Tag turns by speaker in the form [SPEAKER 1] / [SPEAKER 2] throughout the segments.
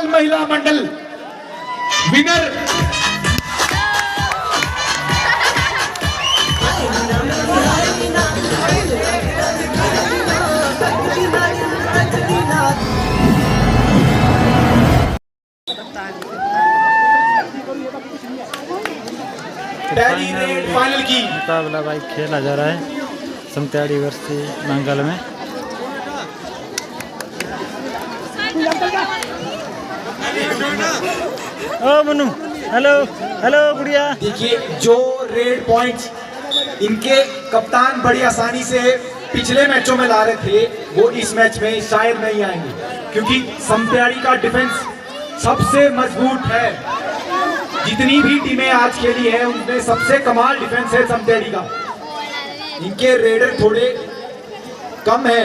[SPEAKER 1] मांगल महिला मंडल winner final की
[SPEAKER 2] मुकाबला भाई खेला जा रहा है समत्याड़ी वर्सी मंगल में। ओ मनु, हेलो हेलो गुड़िया।
[SPEAKER 1] देखिए जो रेड पॉइंट्स इनके कप्तान बड़ी आसानी से पिछले मैचों में ला रहे थे वो इस मैच में शायद नहीं आएंगे, क्योंकि समत्याड़ी का डिफेंस सबसे मजबूत है। जितनी भी टीमें आज खेली है उनमें सबसे कमाल डिफेंस है समत्याड़ी का। इनके रेडर थोड़े कम है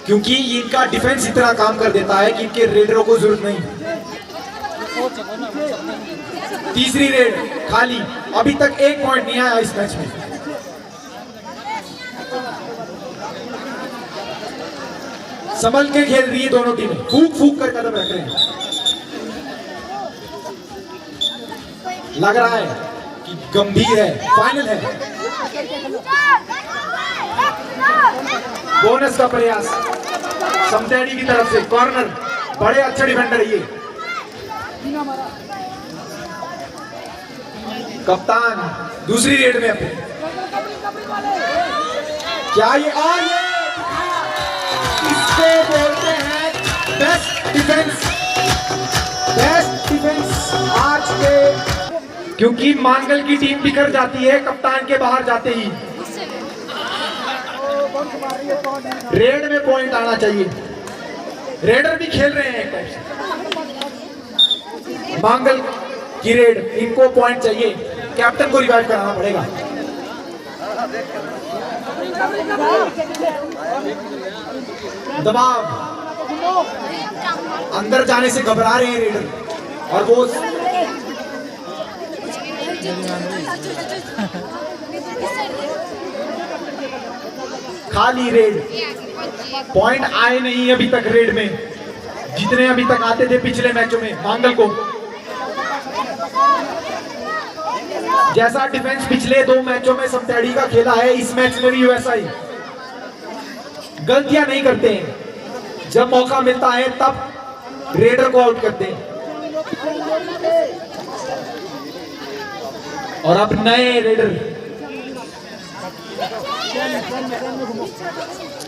[SPEAKER 1] क्योंकि इनका डिफेंस इतना काम कर देता है कि इनके रेडरों को जरूरत नहीं। तीसरी रेड खाली, अभी तक एक पॉइंट नहीं आया इस मैच में। संभल के खेल रही है दोनों टीमें, फूक फूक कर कदम रख रहे हैं। लग रहा है कि गंभीर है, फाइनल है। बोनस का प्रयास समत्याड़ी की तरफ से, कॉर्नर, बड़े अच्छे डिफेंडर है ये। कप्तान दूसरी रेड में अपने क्या ये, और ये इसको बोलते हैं बेस्ट डिफेंस। बेस्ट डिफेंस आज के, क्योंकि मांगल की टीम बिखर जाती है कप्तान के बाहर जाते ही। रेड में पॉइंट आना चाहिए, रेडर भी खेल रहे हैं एक टाइप से। मांगल की रेड, इनको पॉइंट चाहिए, कैप्टन को रिवाइव कराना पड़ेगा। दबाव, अंदर जाने से घबरा रहे हैं रेडर और वो खाली रेड, पॉइंट आए नहीं अभी तक रेड में, जितने अभी तक आते थे पिछले मैचों में मांगल को। जैसा डिफेंस पिछले 2 मैचों में समत्याड़ी का खेला है, इस मैच में भी वैसा ही। गलतियां नहीं करते हैं, जब मौका मिलता है तब रेडर को आउट करते हैं। और अब नए रेडर,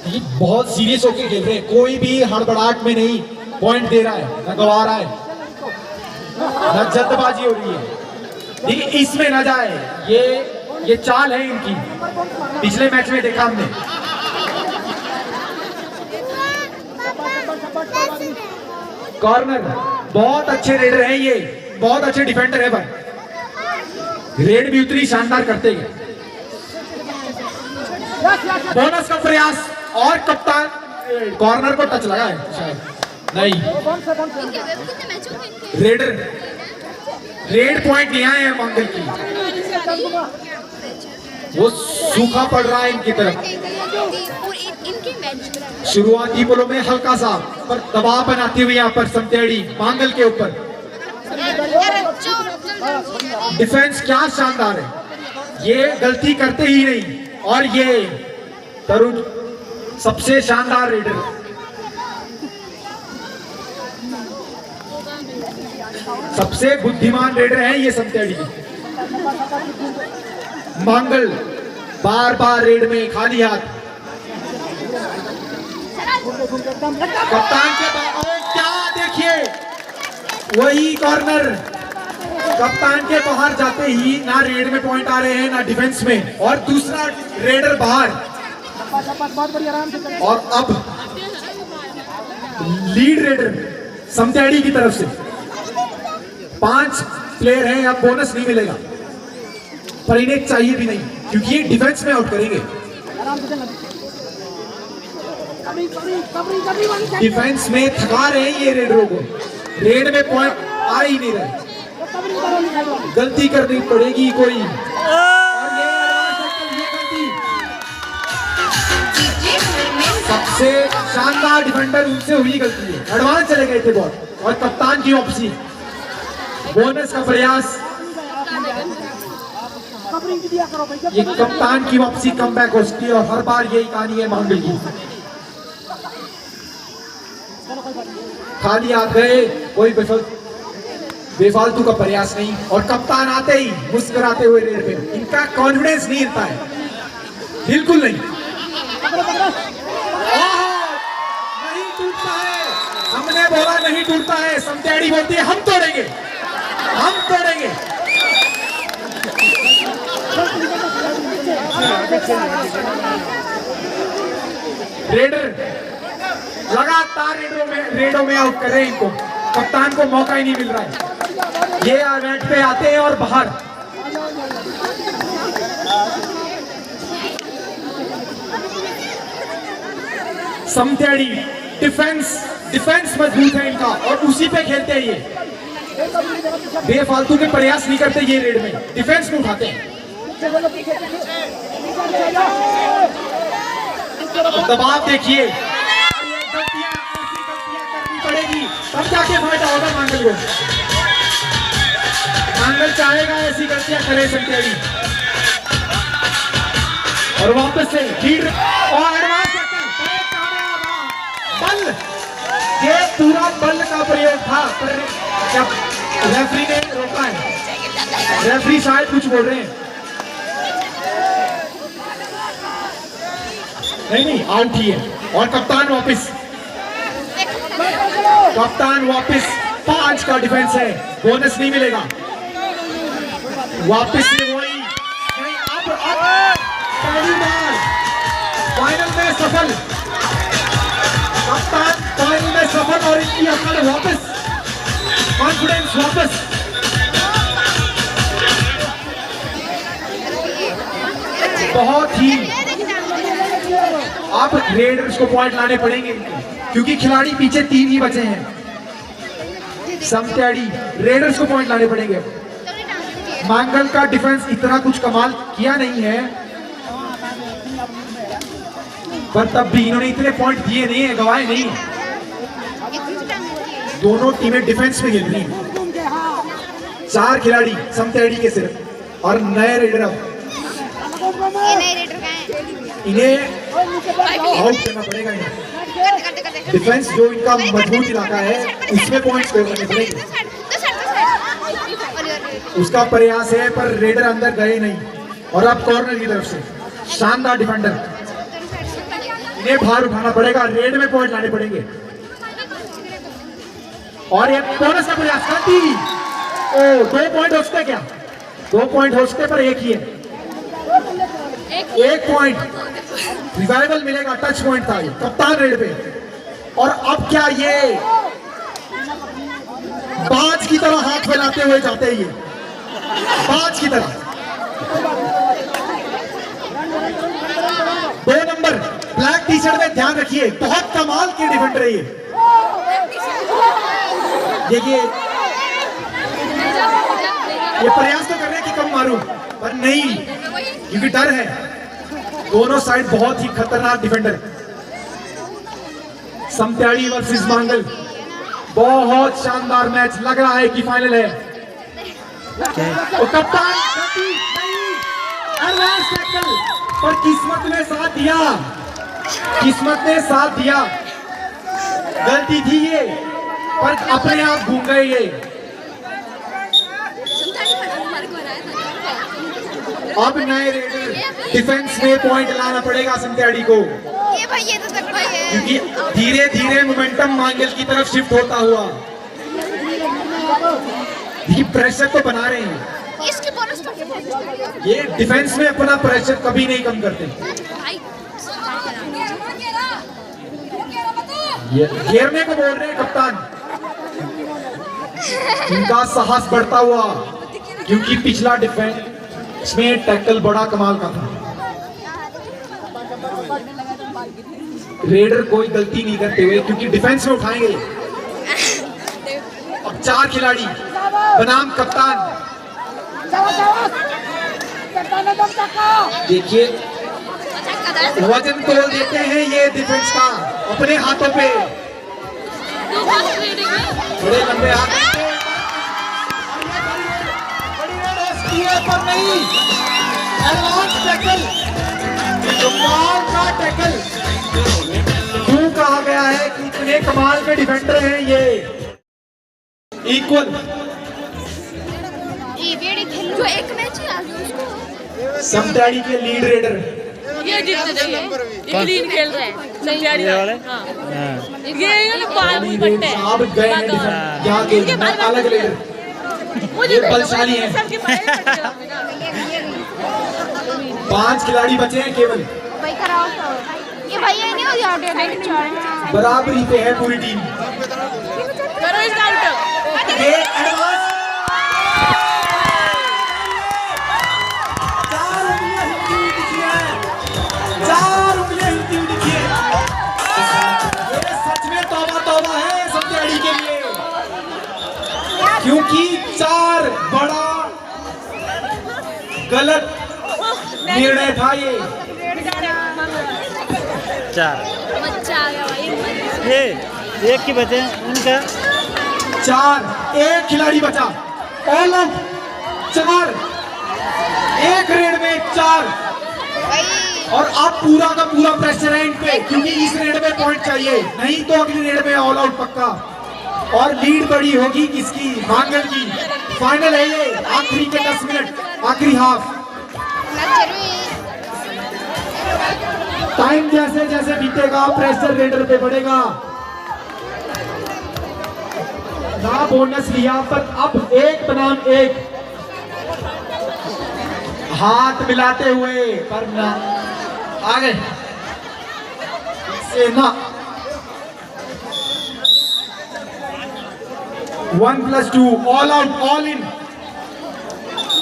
[SPEAKER 1] ये बहुत सीरियस होके खेल रहे हैं, कोई भी हड़बड़ाहट में नहीं पॉइंट दे रहा है, न गवा रहा है, न जल्दबाजी हो रही है। देखिए इसमें न जाए, ये चाल है इनकी, पिछले मैच में देखा हमने। कॉर्नर, बहुत अच्छे रेडर हैं ये, बहुत अच्छे डिफेंडर है भाई, रेड भी उतनी शानदार करते हैं। बोनस का प्रयास और कप्तान कॉर्नर को टच लगा है शायद नहीं। रेडर रेड पॉइंट नहीं आए हैं मांगल की, वो सूखा पड़ रहा है इनकी तरफ। शुरुआती बोलों में हल्का सा पर दबाव बनाती हुई यहाँ पर समत्याड़ी मांगल के ऊपर। डिफेंस क्या शानदार है, ये गलती करते ही नहीं। और ये तरुण सबसे शानदार रेडर, सबसे बुद्धिमान रेडर है ये समत्याड़ी। मांगल बार बार रेड में खाली हाथ, कप्तान के क्या देखिए वही कॉर्नर, कप्तान के बाहर जाते ही ना रेड में पॉइंट आ रहे हैं ना डिफेंस में, और दूसरा रेडर बाहर। और अब लीड रेडर समत्याड़ी की तरफ से 5 प्लेयर हैं, अब बोनस नहीं मिलेगा, पर इन्हें चाहिए भी नहीं क्योंकि ये डिफेंस में आउट करेंगे। डिफेंस में थका रहे हैं ये रेडरों को, रेड में पॉइंट आ ही नहीं रहे, गलती करनी पड़ेगी कोई। और ये गलती सबसे शानदार डिफेंडर उनसे हुई गलती है, एडवांस चले गए थे बहुत। और कप्तान की वापसी। बोनस का प्रयास, ये कप्तान की वापसी कमबैक हो सकती है और हर बार यही कहानी है मांगल की। खाली हाथ गए, कोई बेफालतू का प्रयास नहीं और कप्तान आते ही मुस्कुराते हुए रेड पे। इनका कॉन्फिडेंस नहीं हिलता है, बिल्कुल नहीं। नहीं टूटता है, हमने बोला नहीं टूटता है। समत्याड़ी बोलती है हम तोड़ेंगे, हम तोड़ेंगे। रेडर लगातार रेडों में आउट कर रहे हैं इनको, कप्तान को मौका ही नहीं मिल रहा है। ये नेट पे आते हैं और बाहर। समत्याड़ी डिफेंस मजबूत है इनका और उसी पे खेलते हैं ये। बेफालतू के प्रयास नहीं करते ये रेड में, डिफेंस में उठाते हैं। दबाव देखिए, गलतियां करनी पड़ेगी तब जाके फायदा होगा मांगल को। मांगल चाहेगा ऐसी गलतियां करे समत्याड़ी। और वापस से लीड और एडवांस बल, ये पूरा बल का प्रयोग था पर जब रेफरी ने रोका है। रेफरी शायद कुछ बोल रहे हैं, नहीं आउट ही है। और कप्तान वापस, कप्तान वापस 5 का डिफेंस है, बोनस नहीं मिलेगा। वापस से वही नहीं, अब पहली बार फाइनल में सफल, कप्तान फाइनल में सफल और इनकी अकड़ वापस, कॉन्फिडेंस वापस। बहुत ही आप रेडर्स को पॉइंट लाने पड़ेंगे क्योंकि खिलाड़ी पीछे 3 ही बचे हैं। समत्याड़ी रेडर्स को पॉइंट लाने पड़ेंगे। मांगल का डिफेंस इतना कुछ कमाल किया नहीं है पर तब भी इन्होंने इतने पॉइंट दिए नहीं है, गवाए नहीं है। दोनों टीमें डिफेंस में खेल रही हैं। 4 खिलाड़ी समत्याड़ी के सिर्फ और नए रेडर। अब इन्हें आउट करना पड़ेगा। डिफेंस जो इनका मजबूत इलाका है उसमें पॉइंट स्कोर करने पड़ेंगे। उसका प्रयास है पर रेडर अंदर गए नहीं। और अब कॉर्नर की तरफ से शानदार डिफेंडर, इन्हें भार उठाना पड़ेगा, रेड में पॉइंट लाने पड़ेंगे। और ये बोनस का प्रयास करती, 2 पॉइंट हो सकते क्या? 2 पॉइंट हो सकते पर एक ही है। 1 पॉइंट रिवाइवल मिलेगा, टच पॉइंट था ये कप्तान रेड पे। और अब क्या ये बाज की तरह हाथ फैलाते हुए जाते हैं, ये बाज की तरह। 2 नंबर ब्लैक टी शर्ट में ध्यान रखिए, बहुत कमाल की डिफेंडर है ये। देखिए ये प्रयास तो कर रहे हैं कि कम मारूं पर नहीं, क्योंकि डर है। दोनों साइड बहुत ही खतरनाक डिफेंडर। समत्याड़ी वर्सेस मांगल, बहुत शानदार मैच लग रहा है कि फाइनल है। और कप्तान एडवांस टैकल पर किस्मत ने साथ दिया, किस्मत ने साथ दिया। गलती थी ये पर अपने आप घूम गए ये। अब नए रेडर डिफेंस में पॉइंट लाना पड़ेगा समत्याड़ी को, क्योंकि धीरे धीरे मोमेंटम मांगल की तरफ शिफ्ट होता हुआ। ये प्रेशर तो बना रहे हैं, ये डिफेंस में अपना प्रेशर कभी नहीं कम करते। ये घेरने को बोल रहे हैं कप्तान। इनका साहस बढ़ता हुआ क्योंकि पिछला डिफेंस में टैकल बड़ा कमाल का था। रेडर कोई गलती नहीं करते हुए क्योंकि डिफेंस में उठाएंगे। अब 4 खिलाड़ी बनाम कप्तान। देखिए वजन तोल देते हैं ये डिफेंस का अपने हाथों पे। बड़े लंबे हाथ पर नहीं, एडवांस टैकल, कमाल का टैकल। क्यों कहा गया है कि इतने कमाल के डिफेंडर हैं ये। इक्वल
[SPEAKER 3] जो एक मैच ही आ गया उसको
[SPEAKER 1] समतैड़ी के लीड रेडर
[SPEAKER 4] ये जीतने चाहिए, ये क्लीन खेल रहे हैं समझाड़ी
[SPEAKER 2] ये वाले
[SPEAKER 4] हाँ
[SPEAKER 2] हाँ
[SPEAKER 4] ये बाल मुंह पट्टे हैं
[SPEAKER 1] साहब गए हैं डिफेंड यहाँ के अलग रेडर, ये बलशाली हैं।
[SPEAKER 4] सबके मारे पट्टे हैं।
[SPEAKER 1] 5 खिलाड़ी बचे हैं केवल,
[SPEAKER 3] भाई कराओ तो ये भैया नहीं हो गया
[SPEAKER 1] बराबरी पे है पूरी टीम।
[SPEAKER 4] करो इसका आउट
[SPEAKER 1] ये एडवांस 4 उंगलियां हिलती हुई दिखी है। ये सच में तौबा तौबा है समतैड़ी के लिए, क्योंकि 4 बड़ा गलत निर्णय था ये।
[SPEAKER 2] 4
[SPEAKER 3] मजा आ गया भाई
[SPEAKER 2] ये एक की बचे इनका
[SPEAKER 1] 4 एक खिलाड़ी बचा, ऑल आउट 4 एक रेड में 4। और अब पूरा का पूरा प्रेशर है इन पे, क्योंकि इस रेड में पॉइंट चाहिए, नहीं तो अगली रेड में ऑल आउट पक्का। और लीड बड़ी होगी किसकी, मांगल की। फाइनल है ये, आखिरी के 10 मिनट, आखिरी हाफ। टाइम जैसे जैसे बीतेगा प्रेशर रेडर पे बढ़ेगा। ना बोनस लिया पर अब एक बनाम एक हाथ मिलाते हुए, पर ना आगे से ना 1+2 ऑल आउट ऑल इन,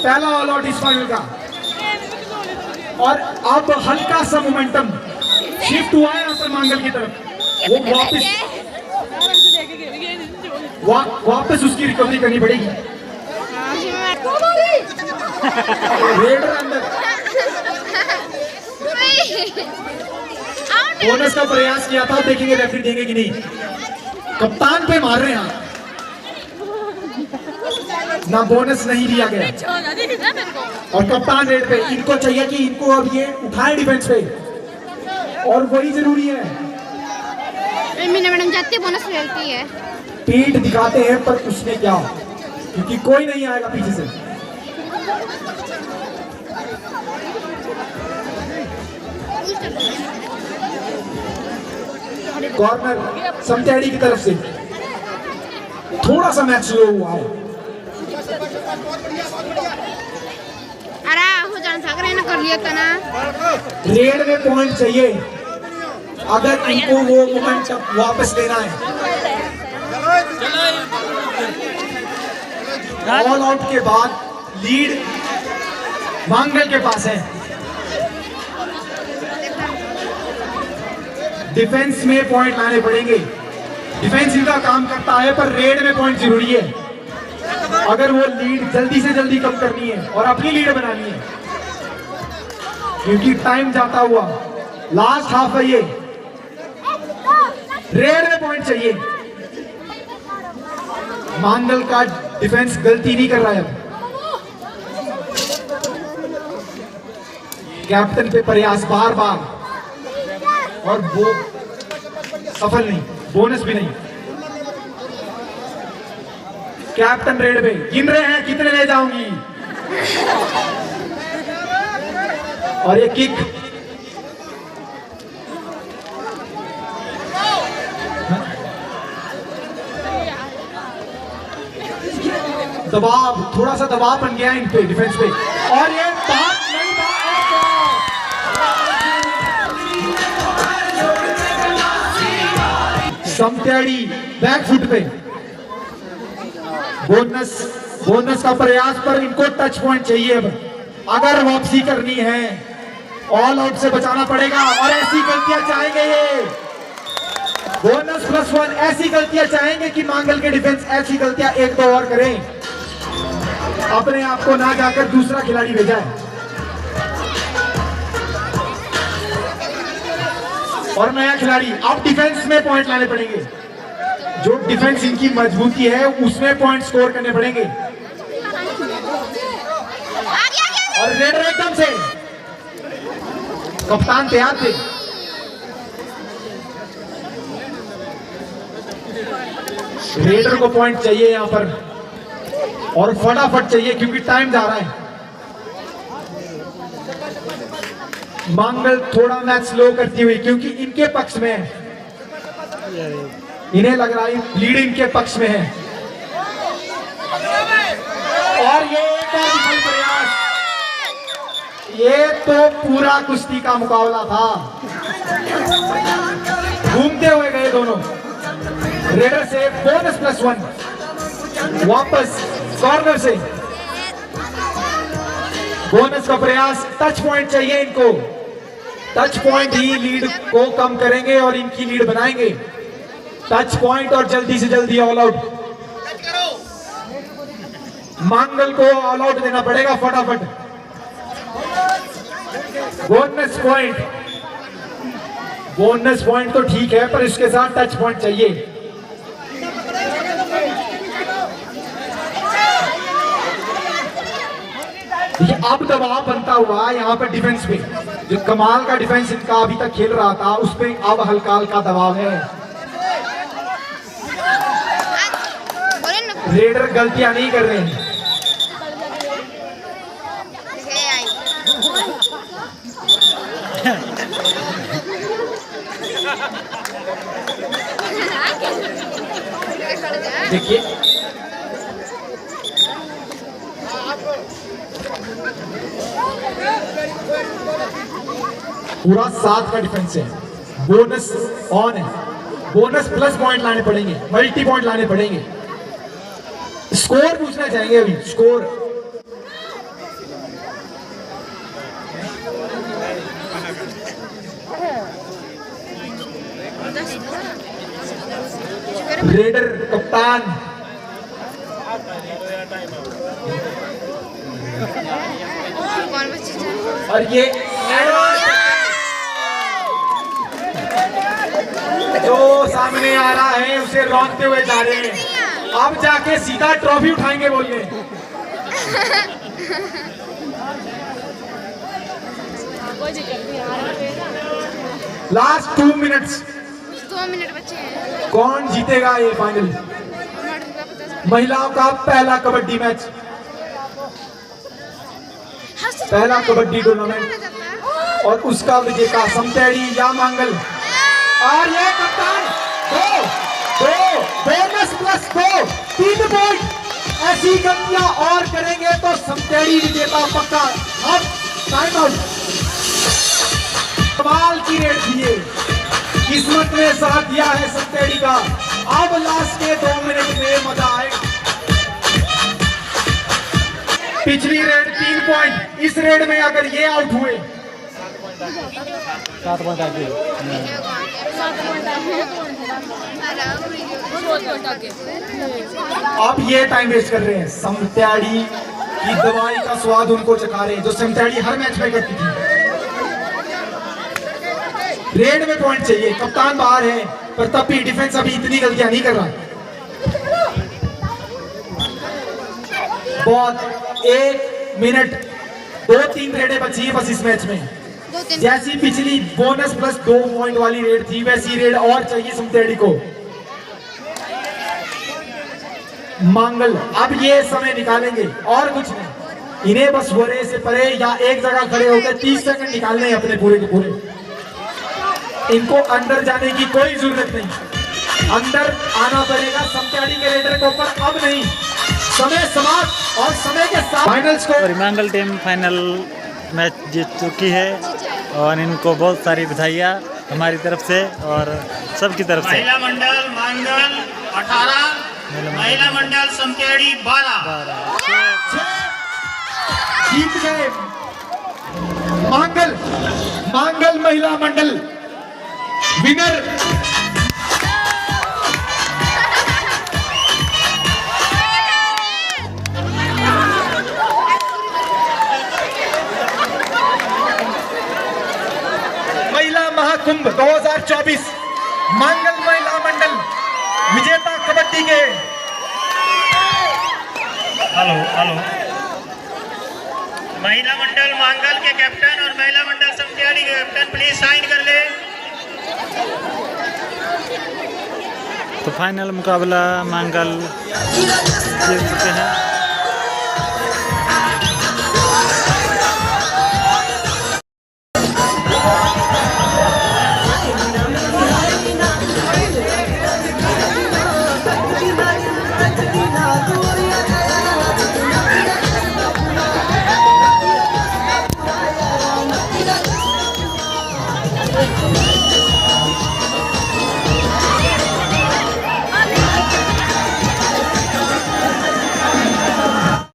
[SPEAKER 1] पहला ऑल आउट इस फाइनल का। और अब हल्का सा मोमेंटम शिफ्ट हुआ है यहाँ पर मांगल की तरफ, वो वापस उसकी रिकवरी करनी पड़ेगी। रेडर अंदर बोनस का प्रयास किया था, देखेंगे रेफरी देंगे कि नहीं। कप्तान पे मार रहे हैं ना, बोनस नहीं दिया गया। और कप्तान रेड पे, इनको चाहिए कि इनको अब ये उठाए डिफेंस पे, और वही जरूरी है।
[SPEAKER 3] मीना मैडम जाती बोनस लेती है।
[SPEAKER 1] पीठ दिखाते हैं पर उसने क्या, क्योंकि कोई नहीं आएगा पीछे से। कॉर्नर समतैड़ी की तरफ से, थोड़ा सा मैच स्लो हुआ है।
[SPEAKER 3] अरे हो जान सागर ने कर लिया था ना,
[SPEAKER 1] रेड में पॉइंट चाहिए अगर इनको वो मोमेंट वापस लेना है। ऑल आउट के बाद लीड मांगल के पास है। डिफेंस में पॉइंट लाने पड़ेंगे, डिफेंस इनका काम करता है, पर रेड में पॉइंट जरूरी है अगर वो लीड जल्दी से जल्दी कम करनी है और अपनी लीड बनानी है, क्योंकि टाइम जाता हुआ लास्ट हाफ है ये। रेड में पॉइंट चाहिए। मांगल का डिफेंस गलती नहीं कर रहा है अब। कैप्टन पे प्रयास बार बार, और वो सफल नहीं, बोनस भी नहीं। कैप्टन रेड पे गिन रहे हैं कितने ले जाऊंगी, और ये किक दबाव, थोड़ा सा दबाव बन गया इन पे डिफेंस पे, और ये बात नहीं समतैड़ी बैक फुट पे। बोनस का प्रयास पर इनको टच पॉइंट चाहिए अब, अगर वापसी करनी है ऑल आउट से बचाना पड़ेगा। और ऐसी गलतियां चाहेंगे ये बोनस +1, ऐसी गलतियां चाहेंगे कि मांगल के डिफेंस ऐसी गलतियां 1-2 और करें, अपने आप को ना जाकर दूसरा खिलाड़ी भेजा है। और नया खिलाड़ी, अब डिफेंस में पॉइंट लाने पड़ेंगे। जो डिफेंस इनकी मजबूती है उसमें पॉइंट स्कोर करने पड़ेंगे। और रेडर एकदम से, कप्तान तैयार थे। रेडर को पॉइंट चाहिए यहां पर और फटाफट चाहिए क्योंकि टाइम जा रहा है। मंगल थोड़ा मैच स्लो करती हुई क्योंकि इनके पक्ष में है, इन्हें लग रहा है लीड इनके पक्ष में है। और ये एक और विफल प्रयास, ये तो पूरा कुश्ती का मुकाबला था, घूमते हुए गए दोनों। रेडर से बोनस +1, वापस कॉर्नर से बोनस का प्रयास। टच पॉइंट चाहिए इनको, टच पॉइंट ही लीड को कम करेंगे और इनकी लीड बनाएंगे। टच पॉइंट और जल्दी से जल्दी ऑल आउट। मंगल को ऑल आउट देना पड़ेगा फटाफट। बोनस पॉइंट, बोनस पॉइंट तो ठीक है पर इसके साथ टच पॉइंट चाहिए। अब दबाव बनता हुआ यहाँ पर डिफेंस पे, जो कमाल का डिफेंस इनका अभी तक खेल रहा था उस पे अब हल्का हल्का दबाव है। रेडर गलतियां नहीं कर रहे हैं। देखिए पूरा 7 का डिफेंस है, बोनस ऑन है, बोनस प्लस पॉइंट लाने पड़ेंगे, मल्टी पॉइंट लाने पड़ेंगे। स्कोर पूछना चाहेंगे अभी, स्कोर रेडर कप्तान और ये जो सामने आ रहा है उसे रौंदते हुए जा रहे हैं। अब जाके सीधा ट्रॉफी उठाएंगे बोलिए। लास्ट 2 मिनट्स,
[SPEAKER 3] 2 मिनट बचे हैं।
[SPEAKER 1] कौन जीतेगा ये फाइनल? महिलाओं का पहला कबड्डी मैच, पहला कबड्डी टूर्नामेंट और उसका विजेता समतेड़ी या मंगल। और ये कप्तान बोनस +2, 3 पॉइंट। ऐसी गलतियां और करेंगे तो समतेड़ी विजेता पक्का। अब टाइम आउट। कमाल की रेड थी ये, किस्मत ने साथ दिया है समतेड़ी का। अब लास्ट के 2 मिनट में मजा आए। पिछली रेड 3 पॉइंट, इस रेड में अगर ये आउट हुए
[SPEAKER 2] 7 पॉइंट आगे।
[SPEAKER 1] अब ये टाइम वेस्ट कर रहे हैं। समतेड़ी की दवाई का स्वाद उनको चखा रहे हैं जो समतेड़ी हर मैच में करती थी। रेड में पॉइंट चाहिए, कप्तान बाहर है पर तब भी डिफेंस अभी इतनी गलतियां नहीं कर रहा। बहुत 1 मिनट 2-3 रेडें बची है बस इस मैच में। जैसी पिछली बोनस +2 पॉइंट वाली रेड थी वैसी रेड और चाहिए समतेड़ी को। मंगल अब ये समय निकालेंगे और कुछ नहीं, इन्हें बस वरे से परे या एक जगह खड़े होकर 30 सेकंड निकालने हैं अपने पूरे के पूरे। इनको अंदर जाने की कोई जरूरत नहीं, अंदर आना पड़ेगा समतेड़ी के रेडर को, पर अब नहीं, समय समाप्त और समय के साथ फाइनल स्कोर।
[SPEAKER 2] मंगल टीम फाइनल मैच जीत चुकी है और इनको बहुत सारी बधाइयाँ हमारी तरफ से और सबकी तरफ से।
[SPEAKER 5] महिला मंडल मंगल 18, महिला मंडल समतेड़ी 12।
[SPEAKER 1] जीत गए मंगल महिला मंडल विनर। महिला महाकुंभ 2024 मंगल महिला मंडल विजेता
[SPEAKER 5] हेलो हेलो। महिला मंडल मांगल के कैप्टन और महिला मंडल समतियाड़ी के कैप्टन प्लीज साइन कर ले।
[SPEAKER 2] तो फाइनल मुकाबला मांगल जीत चुके हैं।